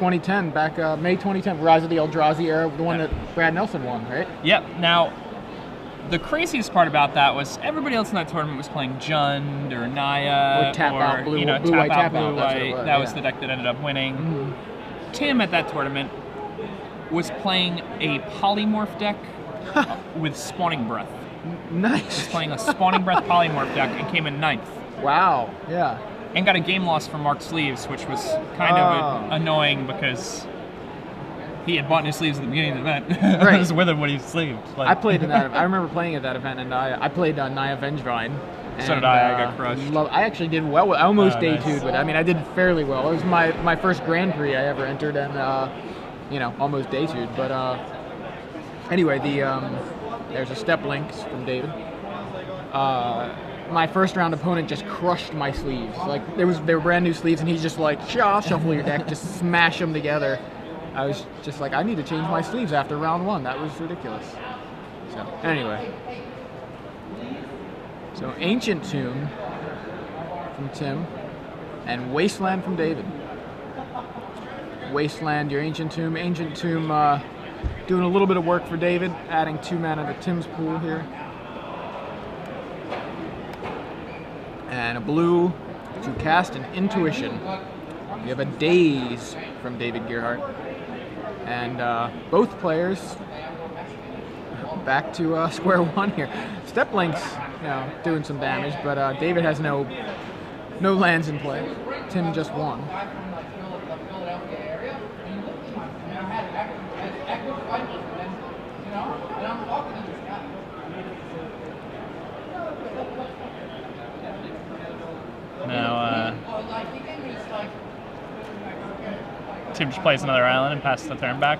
2010, back May 2010, Rise of the Eldrazi era, the one that Brad Nelson won, right? Yep. Now, the craziest part about that was everybody else in that tournament was playing Jund or Naya Or Tap Out Blue, tap Blue White, out, Tap Blue Out. That's what it White. was, That was the deck that ended up winning. Tim at that tournament was playing a polymorph deck with Spawning Breath. Nice. He was playing a Spawning Breath polymorph deck and came in 9th. Wow. Yeah. And got a game loss from Mark Sleeves, which was kind of annoying because he had bought new sleeves at the beginning of the event. Right. I was with him when he sleeved. Like, I played in that. I remember playing at that event, and I played Naya Vengevine. So did I. I got crushed. I actually did well. I almost day nice. 2'd with it. I mean, I did fairly well. It was my first Grand Prix I ever entered, and almost day 2'd. But anyway, there's a step links from David. My first round opponent just crushed my sleeves. Like they were brand new sleeves, and he's just like, shuffle your deck, just smash them together. I was just like, I need to change my sleeves after round 1. That was ridiculous. So anyway, so Ancient Tomb from Tim, and Wasteland from David. Wasteland, your Ancient Tomb. Ancient Tomb doing a little bit of work for David, adding 2 mana to Tim's pool here. And a blue to cast an Intuition. We have a Daze from David Gearheart. And both players back to square one here. Step Link's doing some damage, but David has no lands in play. Tim just won. Now, Tim just plays another island and passes the turn back.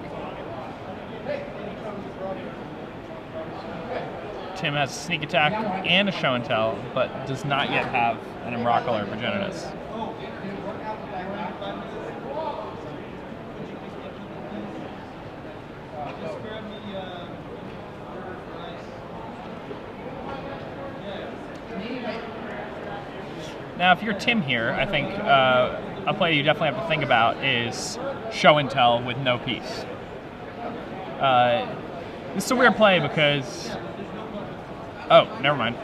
Tim has sneak attack and a show and tell, but does not yet have an Emrakul or Progenitus. Now, if you're Tim here, I think a play you definitely have to think about is show and tell with no piece. This is a weird play because... Oh, never mind.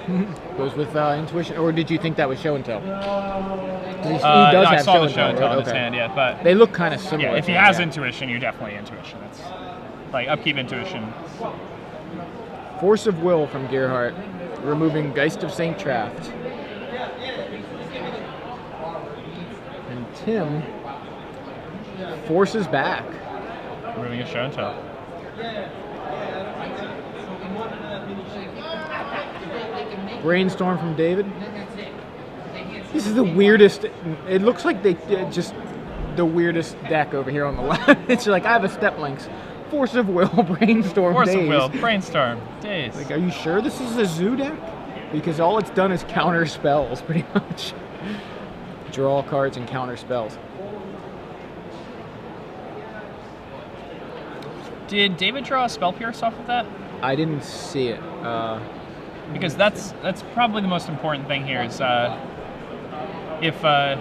Goes with Intuition, or did you think that was show and tell? I saw the show and tell in his hand, yeah, but... They look kind of similar. Yeah, if he has Intuition, you're definitely Intuition. It's like upkeep Intuition. Force of Will from Gearheart, removing Geist of St. Traft. And Tim forces back. Removing a show and tell. Brainstorm from David. This is the weirdest. It looks like they just the weirdest deck over here on the left. It's like I have a Step Links, Force of Will, Brainstorm, Force Daze. of Will, Brainstorm, Daze. Like, are you sure this is a zoo deck? Because all it's done is counter spells, pretty much. Draw cards and counter spells. Did David draw a Spell Pierce off of that? I didn't see it. Because that's probably the most important thing here is if all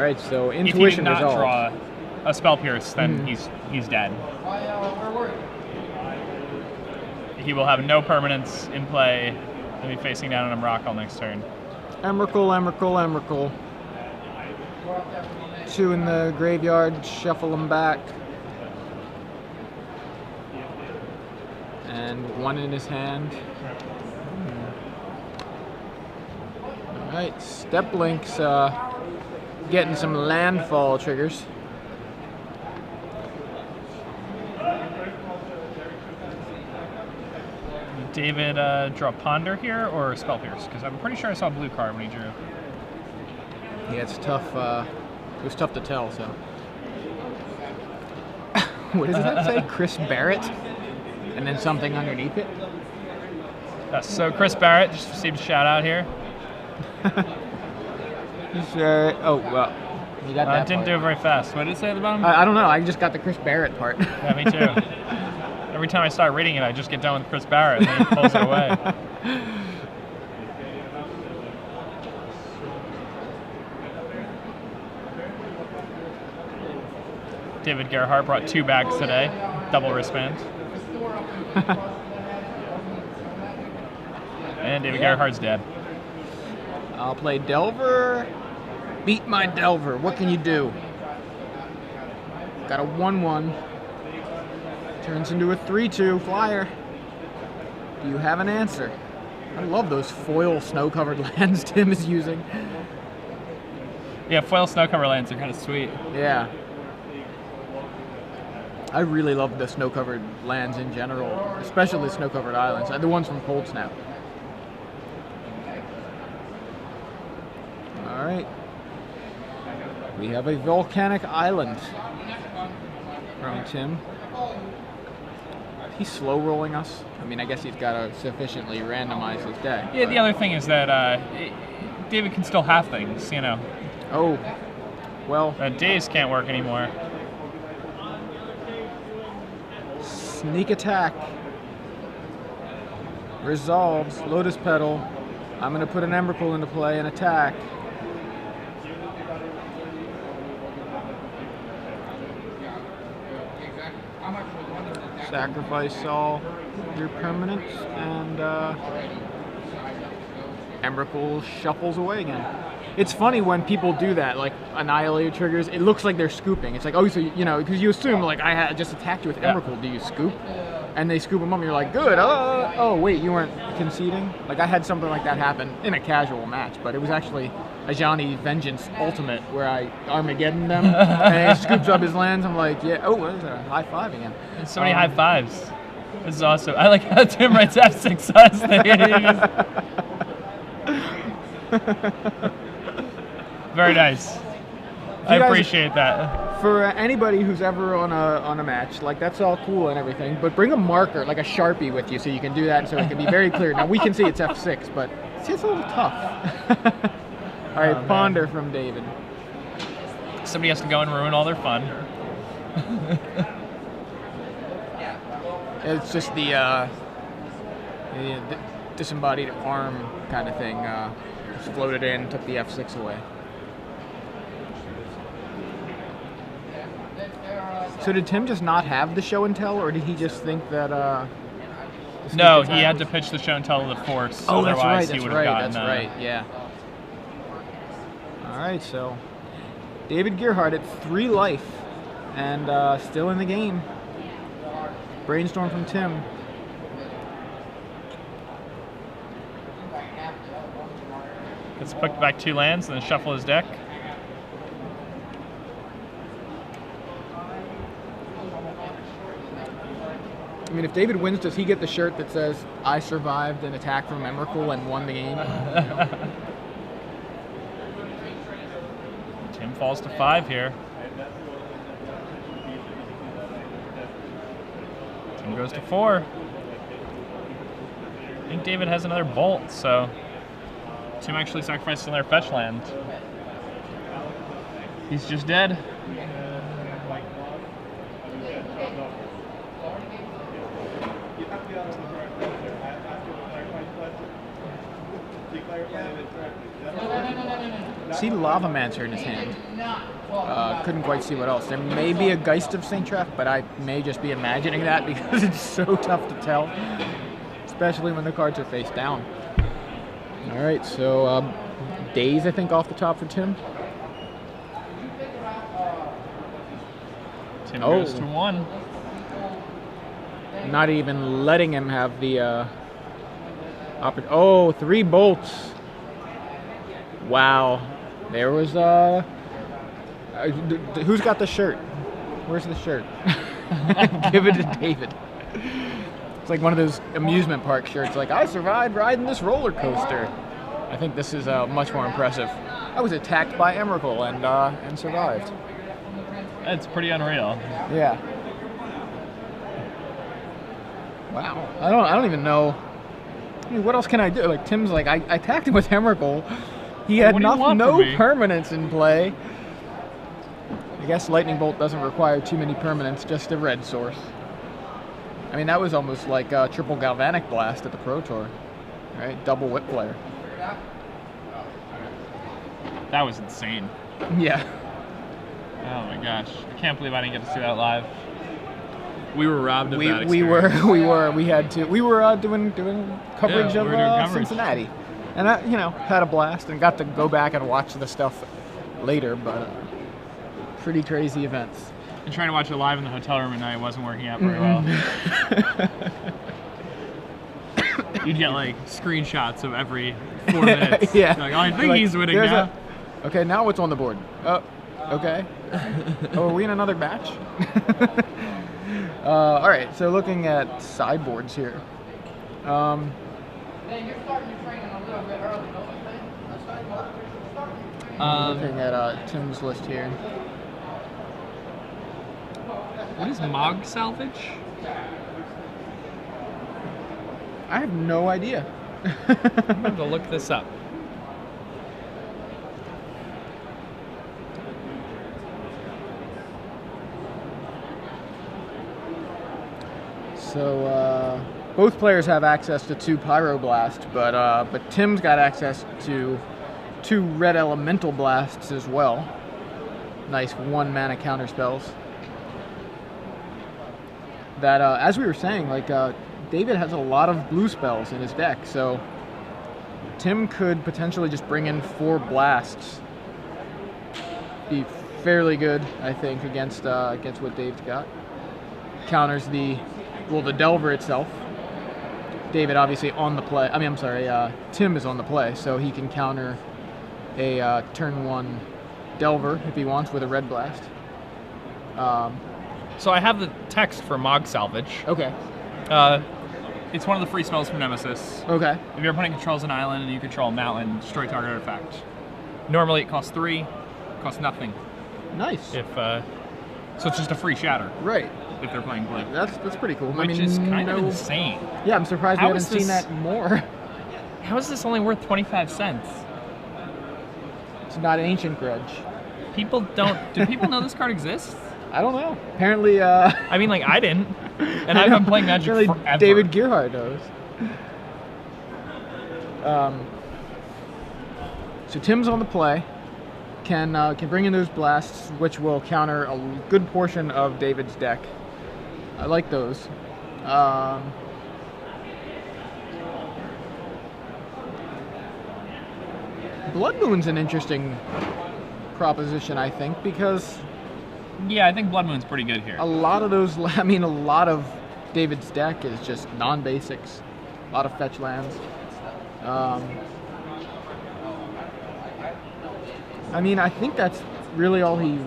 right, so intuition if he did not resolved. draw a Spell Pierce, then he's dead. He will have no permanents in play. He'll be facing down an Emrakul next turn. Emrakul. 2 in the graveyard, shuffle them back. And 1 in his hand. Alright, Step Link's getting some landfall triggers. David draw Ponder here or Spell Pierce? Because I'm pretty sure I saw a blue card when he drew. Yeah, it's tough. It was tough to tell, so. What does that say? Chris Barrett? And then something underneath it? So Chris Barrett just received a shout out here. Oh, well. You got that didn't part. do it very fast. What did it say at the bottom? I don't know. I just got the Chris Barrett part. Yeah, me too. Every time I start reading it, I just get done with Chris Barrett, and then he pulls it away. David Gearheart brought 2 bags today, double wristband. And David Gearhart's dead. I'll play Delver. Beat my Delver. What can you do? Got a 1/1. Turns into a 3/2 flyer. Do you have an answer? I love those foil snow-covered lands Tim is using. Yeah, foil snow cover lands are kind of sweet. Yeah. I really love the snow-covered lands in general, especially the snow-covered islands, and the ones from Cold Snap. All right. We have a volcanic island from Tim. He's slow rolling us. I mean, I guess he's got to sufficiently randomize his deck. Yeah, the other thing is that David can still have things, you know. Oh, well. Days can't work anymore. Sneak attack. Resolves. Lotus Petal. I'm going to put an Emrakul into play and attack. Sacrifice all your permanents, and Emrakul shuffles away again. It's funny when people do that, like Annihilator triggers, it looks like they're scooping. It's like, oh, so, you know, because you assume, like, I had just attacked you with Emrakul, do you scoop? And they scoop them up, and you're like, good, oh, wait, you weren't conceding? Like, I had something like that happen in a casual match, but it was actually a Johnny Vengeance Ultimate, where I Armageddon them, and he scoops up his lands, I'm like, yeah, oh, there's a high five again. There's so many high fives. This is awesome. I like how Tim writes F6 us. Very nice. I appreciate that. For anybody who's ever on a match, like, that's all cool and everything, but bring a marker, like a Sharpie with you, so you can do that, so it can be very clear. Now, we can see it's F6, but it's a little tough. All right, Ponder from David. Somebody has to go and ruin all their fun. It's just the disembodied arm kind of thing. Just floated in, took the F6 away. So did Tim just not have the show and tell, or did he just think that? No, he had to pitch the show and tell of the force. Oh, that's otherwise right. He would have gotten, that's right. Yeah. All right, so David Gearheart at 3 life, and still in the game. Brainstorm from Tim. Gets put back 2 lands and then shuffle his deck. I mean, if David wins, does he get the shirt that says, I survived an attack from Emrakul and won the game? Tim falls to 5 here. Tim goes to 4. I think David has another bolt, so Tim actually sacrifices another fetch land. He's just dead. See Lavamancer in his hand. Couldn't quite see what else. There may be a Geist of St. Tref, but I may just be imagining that because it's so tough to tell, especially when the cards are face down. All right, so Daze, I think, off the top for Tim. Tim goes to 1. Not even letting him have the opportunity. 3 bolts. Wow. There was who's got the shirt? Where's the shirt? Give it to David. It's like one of those amusement park shirts, like, I survived riding this roller coaster. I think this is much more impressive. I was attacked by Emrakul and survived. That's pretty unreal. Yeah. Wow. I don't even know. I mean, what else can I do? Like, Tim's like, I attacked him with Emrakul. He had no permanents in play. I guess Lightning Bolt doesn't require too many permanents, just a red source. I mean, that was almost like a triple Galvanic Blast at the Pro Tour, right? Double Whip player. That was insane. Yeah. Oh my gosh, I can't believe I didn't get to see that live. We were robbed of that experience. We were doing coverage of doing coverage. Cincinnati, and I had a blast and got to go back and watch the stuff later, but pretty crazy events. And trying to watch it live in the hotel room at night wasn't working out very well. You'd get like screenshots of every 4 minutes. Yeah. Like, oh, I think he's winning now. Okay, now what's on the board? Okay. Oh, are we in another match? All right, so looking at sideboards here. Man, you're starting your training a little bit early, don't you think? Looking at Tim's list here. What is Mog Salvage? I have no idea. I'm going to look this up. So both players have access to 2 Pyroblast, but Tim's got access to 2 Red Elemental Blasts as well. Nice 1 mana counter spells. That, as we were saying, like David has a lot of blue spells in his deck, so Tim could potentially just bring in 4 blasts. Be fairly good, I think, against what Dave's got. Counters the Delver itself. David obviously on the play. I mean, I'm sorry, Tim is on the play, so he can counter a turn 1 Delver if he wants with a red blast. So I have the text for Mog Salvage. Okay. It's one of the free spells from Nemesis. Okay. If your opponent controls an island and you control a mountain, destroy target artifact. Normally it costs 3, it costs nothing. Nice. So it's just a free shatter. Right. If they're playing blue. That's pretty cool. Which is kind of insane. Yeah, I'm surprised we haven't seen that more. How is this only worth 25 cents? It's not an ancient grudge. Do people know this card exists? I don't know. Apparently, I mean, like, I didn't. And I've been playing Magic forever. David Gearheart knows. So Tim's on the play. Can bring in those blasts, which will counter a good portion of David's deck. I like those. Blood Moon's an interesting proposition, I think, because yeah, I think Blood Moon's pretty good here. a lot of those, I mean, a lot of David's deck is just non-basics. A lot of fetch lands. I mean, I think that's really all he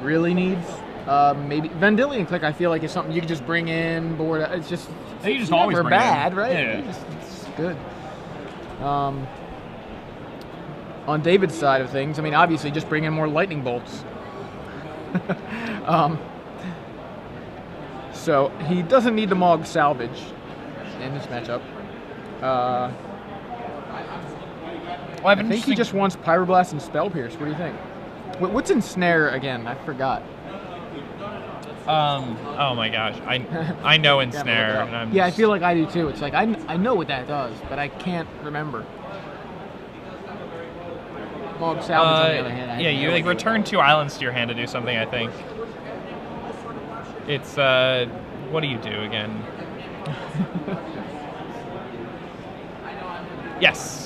really needs. Maybe Vendilion Click, I feel like, is something you can just bring in, board. It's just, You just never always bring bad, in. right? Yeah. It's good. On David's side of things, I mean, obviously, just bring in more lightning bolts. So he doesn't need the Mog Salvage in this matchup. I think he just wants Pyroblast and Spell Pierce. What do you think? What's in Snare again? I forgot. Oh my gosh, I know in Snare. And I feel like I do too. It's like I know what that does, but I can't remember. Mog Salvage on the other hand. You like return 2 islands to your hand to do something. I think it's what do you do again? Yes.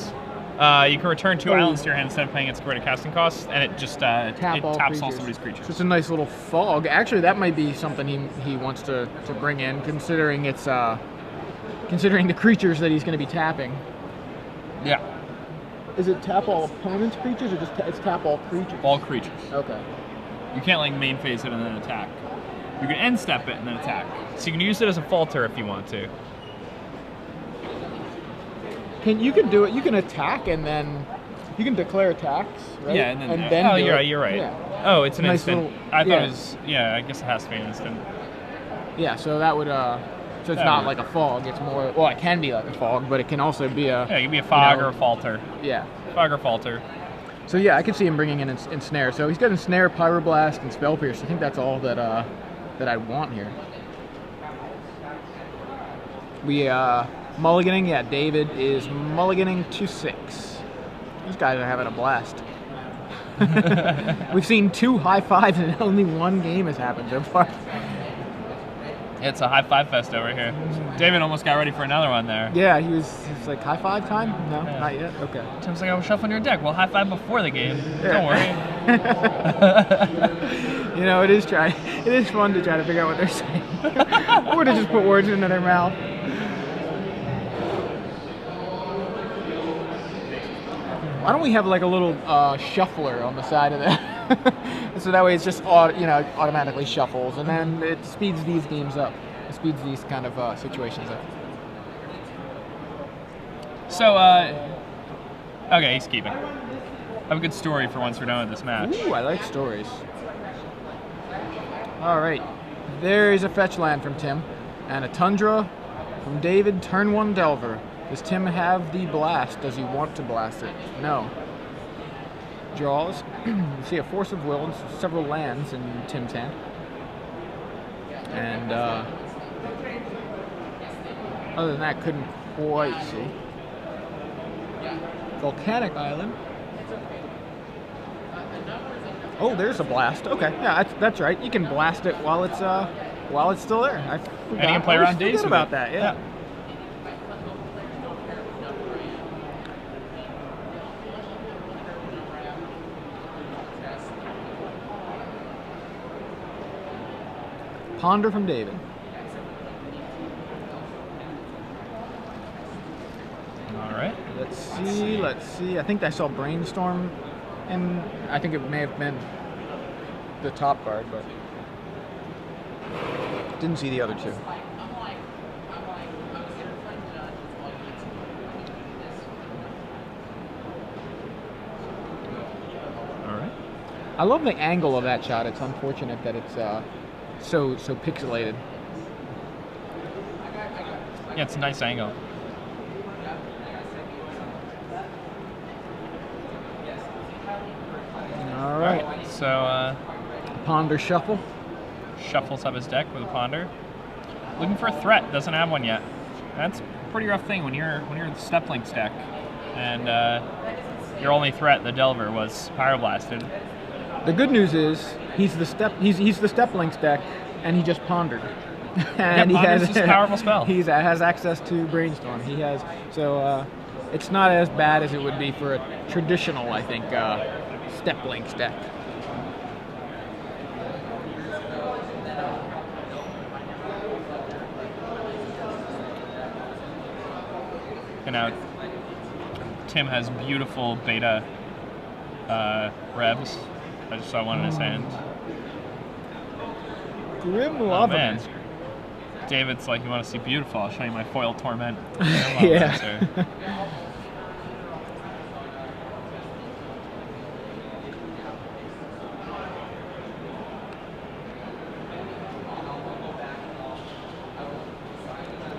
You can return 2 islands to your hand instead of paying its greater casting cost, and it just taps all somebody's creatures. So it's a nice little fog. Actually, that might be something he wants to bring in, considering it's considering the creatures that he's going to be tapping. Yeah. Is it tap all opponent's creatures, or just it's tap all creatures? All creatures. Okay. You can't like main phase it and then attack. You can end step it and then attack. So you can use it as a falter if you want to. You can do it. You can attack and then you can declare attacks, right? Yeah, and then do you're right. Yeah. Oh, it's an nice instant. I thought it was. Yeah, I guess it has to be an instant. Yeah, so that would. So it's not like a fog. It's more. Well, it can be like a fog, but it can also be a. Yeah, it can be a fog or a falter. Yeah. Fog or falter. So yeah, I could see him bringing in Ensnare. So he's got Ensnare, Pyroblast, and Spell Pierce. I think that's all that I want here. We mulliganing. Yeah, David is mulliganing to 6. These guys are having a blast. We've seen 2 high fives and only 1 game has happened so far. It's a high five fest over here. David almost got ready for another one there. Yeah, he's like, high five time? No, Yeah. not yet? Okay. Tim's like, I was shuffling your deck. Well, high five before the game. Don't worry. You know, it is fun to try to figure out what they're saying. Or to just put words into their mouth. Why don't we have like a little shuffler on the side of that? So that way it's just automatically shuffles, and then it speeds these games up. It speeds these kind of situations up. So, okay, he's keeping. I have a good story for once we're done with this match. Ooh, I like stories. All right, there is a fetch land from Tim, and a Tundra from David. Turn 1 Delver. Does Tim have the blast? Does he want to blast it? No. Draws. You see a Force of Will and several lands in Tim's hand. And other than that, couldn't quite see. Volcanic Island. Oh, there's a blast. Okay, yeah, that's right. You can blast it while it's still there. I forgot. And you can play around days with about it. that. Yeah. Ponder from David. All right. Let's see. I think I saw Brainstorm, and I think it may have been the top card, but didn't see the other 2. All right. I love the angle of that shot. It's unfortunate that it's so pixelated. Yeah, it's a nice angle. All right. So, Ponder shuffle. shuffles up his deck with a ponder. Looking for a threat, doesn't have one yet. That's a pretty rough thing when you're the Step Links deck, and your only threat, the Delver, was Pyroblasted. The good news is he's the Step Links deck, and he just pondered. And yeah, Ponder's just a powerful spell. He has access to Brainstorm. He has it's not as bad as it would be for a traditional, I think, Step Links deck. And now Tim has beautiful beta Rebs. I just saw one in his hand. Grim Oh Lava man. Master. David's like, you want to see beautiful? I'll show you my foil torment. Yeah.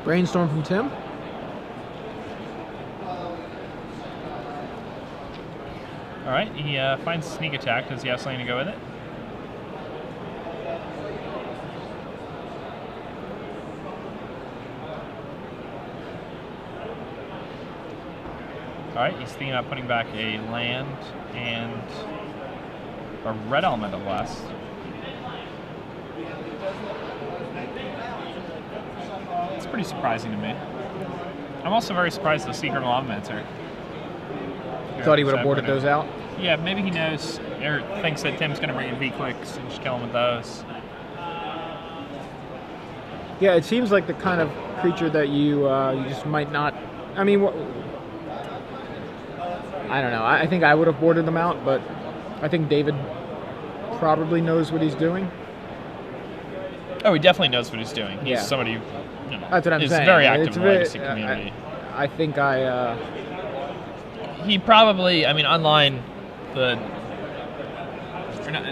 Brainstorm from Tim. All right, he finds sneak attack. Does he have something to go with it? All right, he's thinking about putting back a land and a red elemental blast. It's pretty surprising to me. I'm also very surprised the Secret Lavamancer. Thought he would have boarded those out. Yeah, maybe he knows or thinks that Tim's going to bring in V-Clicks and just kill him with those. Yeah, it seems like the kind of creature that you just might not. I mean, I don't know. I think I would have boarded them out, but I think David probably knows what he's doing. Oh, he definitely knows what he's doing. He's somebody who That's what I'm is saying. very active in the Legacy community. I think He probably, I mean, online,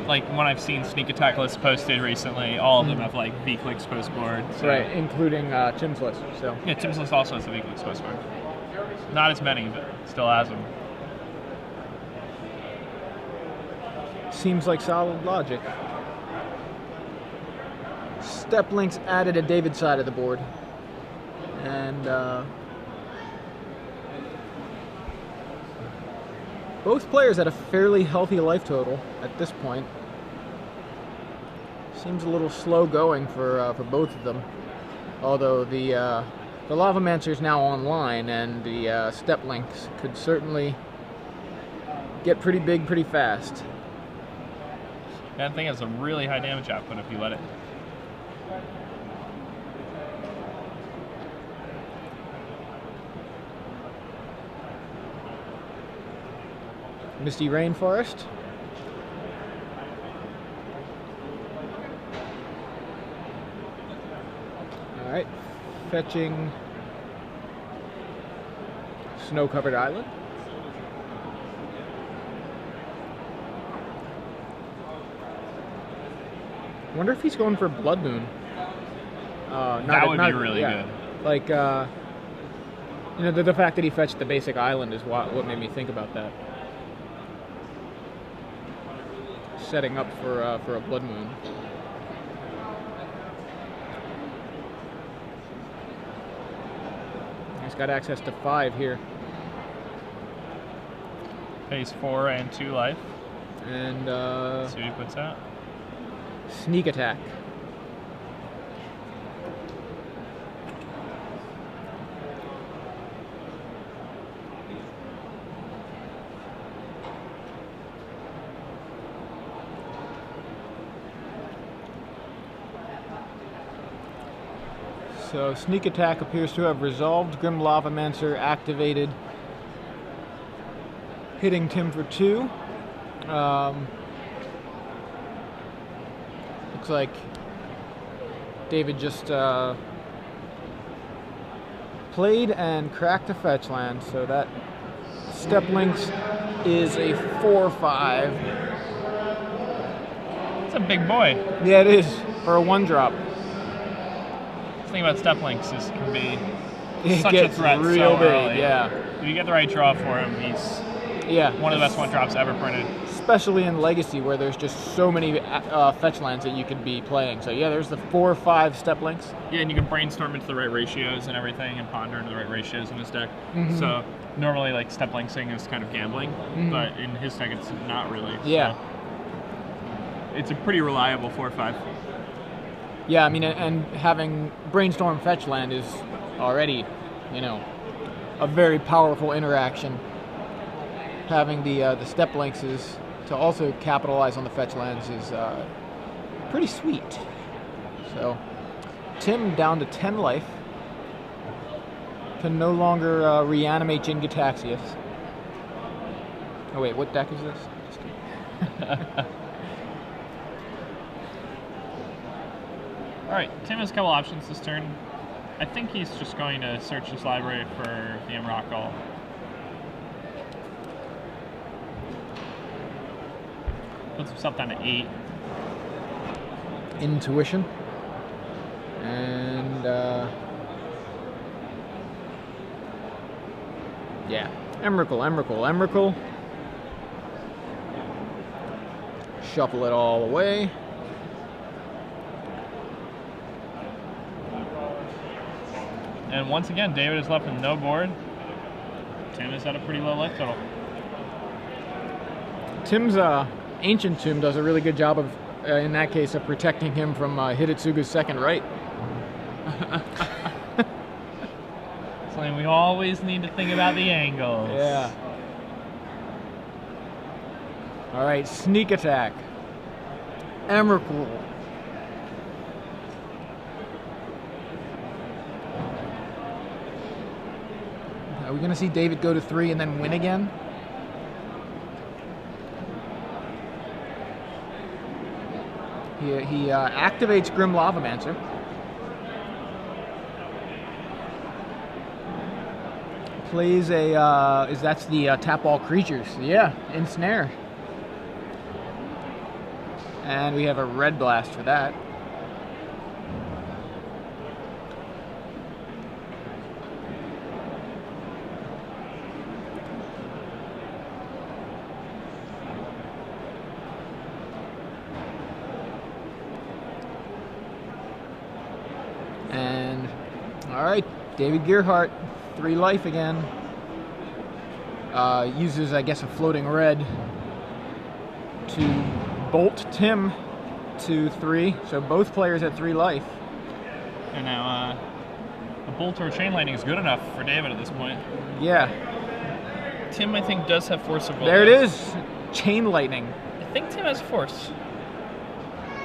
like when I've seen sneak attack lists posted recently, all of them have like V-Clicks post board. So. Right, including Tim's list. So yeah, Tim's list also has a V-Clicks post board. Not as many, but still has them. Seems like solid logic. Step Links added a David side of the board. And Both players had a fairly healthy life total at this point. Seems a little slow going for both of them. Although the Lavamancer is now online, and the Step Links could certainly get pretty big pretty fast. That thing has a really high damage output if you let it. Misty Rainforest. Alright, fetching Snow-Covered Island. Wonder if he's going for Blood Moon. That would be really good. Like, you know, the fact that he fetched the basic island is what made me think about that. Setting up for a Blood Moon. He's got access to 5 here. Pays 4 and 2 life. And See what he puts out. Sneak Attack. So Sneak Attack appears to have resolved. Grim Lavamancer activated, hitting Tim for 2. Looks like David just played and cracked a fetch land, so that Step Links is a 4/5. It's a big boy. Yeah, it is for a 1-drop. The thing about Step Links is it can be It such gets a threat real so big, early. yeah. If you get the right draw for him, he's one of the best 1-drops ever printed. Especially in Legacy, where there's just so many fetch lands that you could be playing. So yeah, there's the 4/5 Step Links. Yeah, and you can brainstorm into the right ratios and everything, and ponder into the right ratios in his deck. So normally, like, Step Linksing is kind of gambling, but in his deck, it's not really. Yeah. So it's a pretty reliable 4/5. Yeah, I mean, and having Brainstorm fetch land is already, you know, a very powerful interaction. Having the Step Links is to also capitalize on the fetch lands is pretty sweet. So Tim down to 10 life. Can no longer reanimate Jin-Gitaxias. Oh wait, what deck is this? Just kidding. All right, Tim has a couple options this turn. I think he's just going to search his library for the Emrakul. Puts himself down to 8. Intuition. And yeah, Emrakul. Shuffle it all away. And once again, David is left with no board. Tim is at a pretty low life total. Tim's Ancient Tomb does a really good job of, in that case, of protecting him from Hidetsuga's second right. Something we always need to think about the angles. Yeah. All right, Sneak Attack. Emrakul. Are we going to see David go to 3 and then win again? He activates Grim Lavamancer. Plays a, that's the tap all creatures. Yeah, Ensnare. And we have a Red Blast for that. And all right, David Gearheart, 3 life again. uses, I guess, a floating red to bolt Tim to 3. So both players at 3 life. And now a bolt or chain lightning is good enough for David at this point. Yeah. Tim, I think, does have force of will. There it is. Chain lightning. I think Tim has force.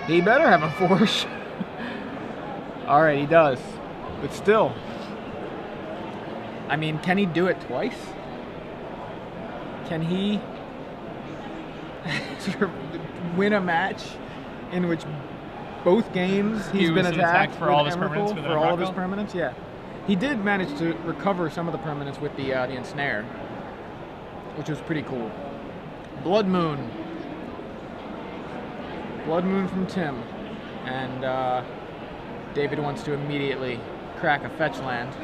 He better have a force. All right, he does. But still. I mean, can he do it twice? Can he sort of win a match in which both games he's been attacked for all of his permanents? For all of his permanents, yeah. He did manage to recover some of the permanents with the ensnare, which was pretty cool. Blood Moon. Blood Moon from Tim. And David wants to immediately crack a fetch land.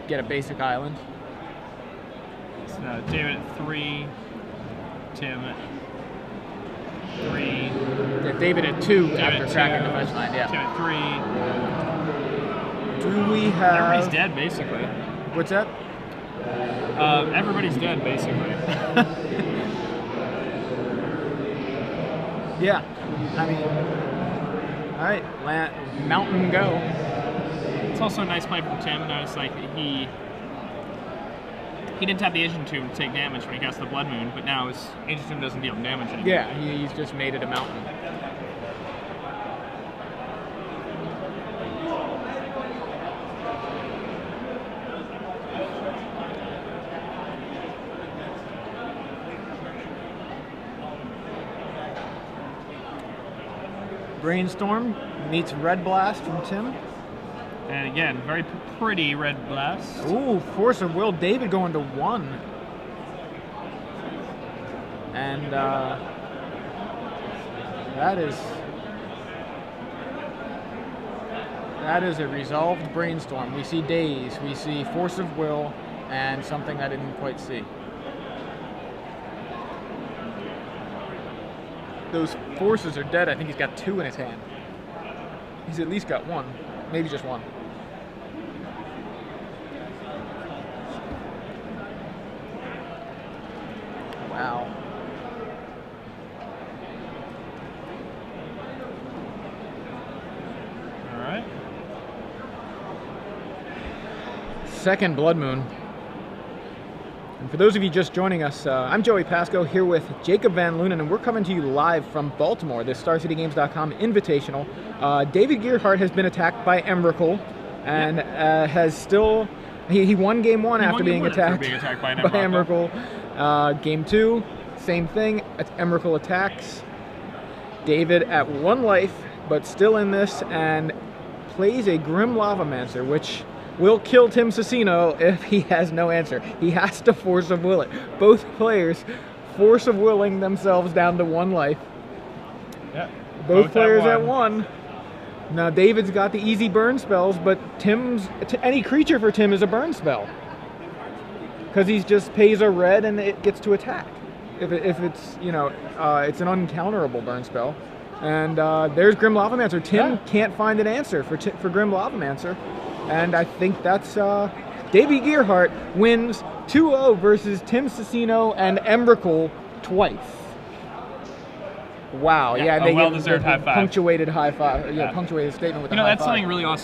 Get a basic island. So David at 3, Tim at 3. Yeah, David at 2 after cracking the fetch land, yeah. Tim at 3. Do we have... Everybody's dead, basically. What's that? Everybody's dead, basically. Yeah. I mean... Alright, mountain go. It's also a nice play from Tim. Notice, like, he didn't have the Ancient Tomb to take damage when he cast the Blood Moon, but now his Ancient Tomb doesn't deal damage anymore. Yeah, he's just made it a mountain. Brainstorm meets Red Blast from Tim. And again, very pretty Red Blast. Ooh, Force of Will. David going to 1. And that is a resolved Brainstorm. We see Daze, we see Force of Will, and something I didn't quite see. Those forces are dead. I think he's got 2 in his hand. He's at least got 1. Maybe just 1. Wow. All right. Second Blood Moon. And for those of you just joining us, I'm Joey Pasco here with Jacob Van Lunen, and we're coming to you live from Baltimore, this StarCityGames.com Invitational. David Gearheart has been attacked by Emrakul, and has still... He won Game 1 after being attacked by Emrakul. Game 2, same thing. Emrakul attacks. David at 1 life, but still in this, and plays a Grim Lavamancer, which will kill Tim Sussino if he has no answer. He has to Force of Will it. Both players Force of Willing themselves down to 1 life. Yeah. Both players at 1. Now David's got the easy burn spells, but any creature for Tim is a burn spell. Because he just pays a red and it gets to attack. If it's, you know, it's an uncounterable burn spell. And there's Grim Lavamancer. Tim can't find an answer for Grim Lavamancer. And I think that's David Gearheart wins 2-0 versus Tim Sussino and Emrakul twice. Wow, yeah, a well-deserved high five. Punctuated high five. Yeah, punctuated statement with a high five. That's something really awesome.